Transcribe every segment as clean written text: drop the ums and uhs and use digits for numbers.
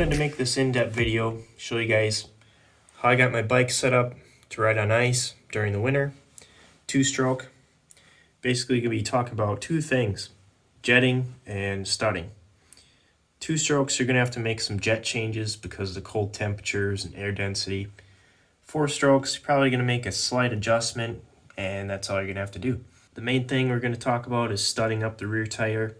wanted to make this in-depth video, show you guys how I got my bike set up to ride on ice during the winter. Two-stroke. Basically going to be talking about two things, jetting and studding. Two strokes, you're going to have to make some jet changes because of the cold temperatures and air density. Four strokes, you're probably going to make a slight adjustment, and that's all you're going to have to do. The main thing we're going to talk about is studding up the rear tire,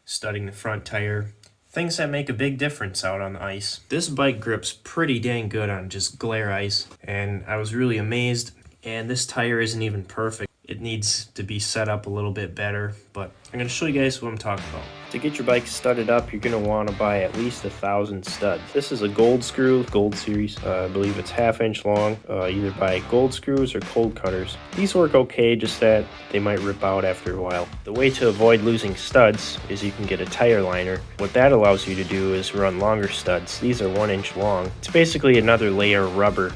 studding the front tire, things that make a big difference out on the ice. This bike grips pretty dang good on just glare ice, and I was really amazed. And this tire isn't even perfect. It needs to be set up a little bit better, but I'm going to show you guys what I'm talking about. To get your bike studded up, you're going to want to buy at least 1,000 studs. This is a gold screw, gold series. I believe it's 1/2 inch long. Either buy gold screws or cold cutters. These work okay, just that they might rip out after a while. The way to avoid losing studs is you can get a tire liner. What that allows you to do is run longer studs. These are 1 inch long. It's basically another layer of rubber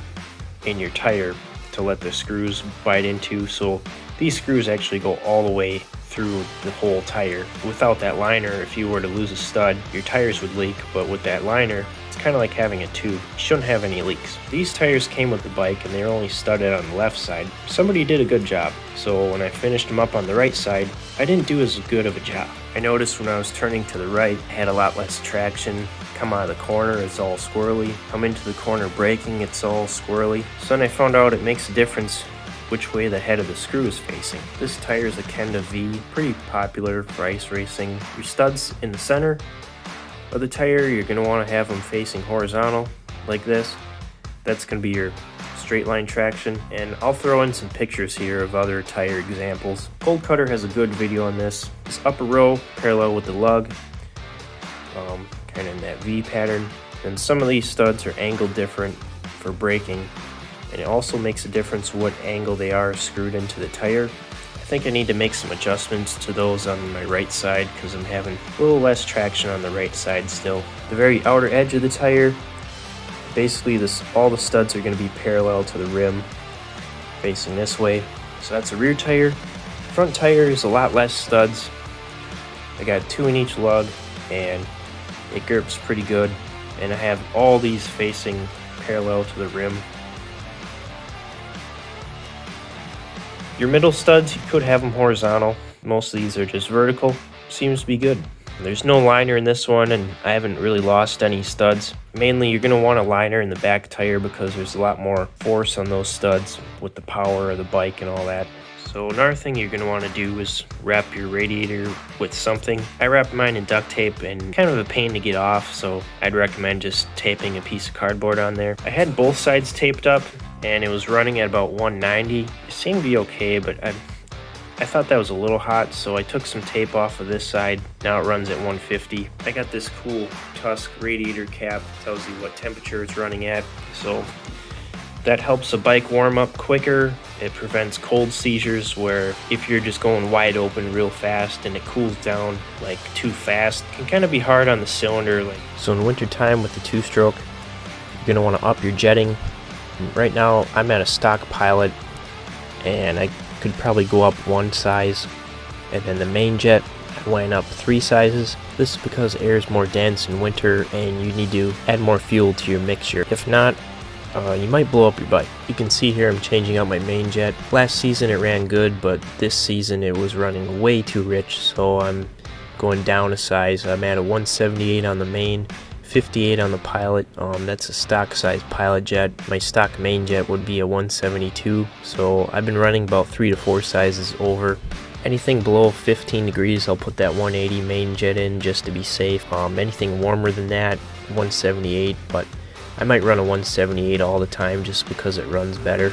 in your tire to let the screws bite into, so these screws actually go all the way through the whole tire. Without that liner, if you were to lose a stud, your tires would leak, but with that liner, it's kind of like having a tube. You shouldn't have any leaks. These tires came with the bike and they're only studded on the left side. Somebody did a good job, so when I finished them up on the right side, I didn't do as good of a job. I noticed when I was turning to the right, I had a lot less traction. Come out of the corner, it's all squirrely. Come into the corner braking, it's all squirrely. So then I found out it makes a difference which way the head of the screw is facing. This tire is a Kenda V, pretty popular for ice racing. Your studs in the center of the tire, you're going to want to have them facing horizontal like this. That's going to be your straight line traction, and I'll throw in some pictures here of other tire examples. Cold Cutter has a good video on this. This upper row parallel with the lug, kind of in that V pattern, and some of these studs are angled different for braking, and it also makes a difference what angle they are screwed into the tire. I think I need to make some adjustments to those on my right side because I'm having a little less traction on the right side still. The very outer edge of the tire, basically all the studs are going to be parallel to the rim facing this way. So that's a rear tire. Front tire is a lot less studs. I got 2 in each lug and it grips pretty good, and I have all these facing parallel to the rim. Your middle studs, you could have them horizontal. Most of these are just vertical. Seems to be good. There's no liner in this one, and I haven't really lost any studs. Mainly, you're going to want a liner in the back tire because there's a lot more force on those studs with the power of the bike and all that. So another thing you're going to want to do is wrap your radiator with something. I wrapped mine in duct tape and kind of a pain to get off, so I'd recommend just taping a piece of cardboard on there. I had both sides taped up and it was running at about 190. It seemed to be okay, but I thought that was a little hot, so I took some tape off of this side. Now it runs at 150. I got this cool Tusk radiator cap, tells you what temperature it's running at, so that helps the bike warm up quicker. It prevents cold seizures where if you're just going wide open real fast and it cools down like too fast, it can kind of be hard on the cylinder. So in winter time with the two-stroke, you're going to want to up your jetting. Right now I'm at a stock Pilot and I could probably go up 1 size, and then the main jet I went up 3 sizes. This is because air is more dense in winter and you need to add more fuel to your mixture. If not, you might blow up your bike. You can see here I'm changing out my main jet. Last season it ran good, but this season it was running way too rich, so I'm going down a size. I'm at a 178 on the main, 58 on the Pilot. That's a stock size Pilot jet. My stock main jet would be a 172, so I've been running about 3 to 4 sizes over. Anything below 15 degrees, I'll put that 180 main jet in just to be safe. Anything warmer than that, 178, but I might run a 178 all the time just because it runs better.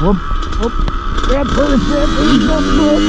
Whoop, whoop. That first step is up foot.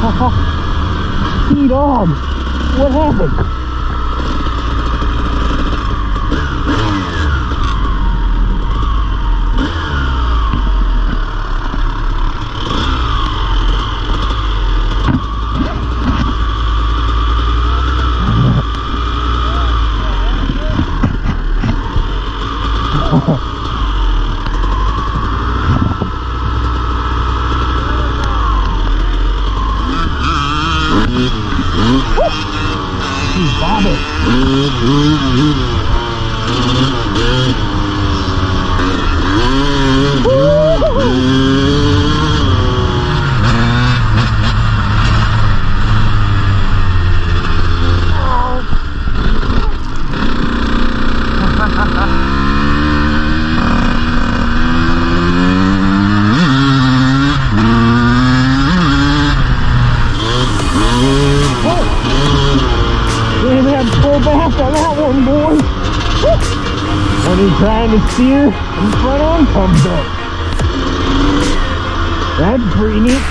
Uh-oh. T-Dog, what happened? Bobby. On that one, boy. When he's trying to steer, his front arm comes up. That's pretty neat.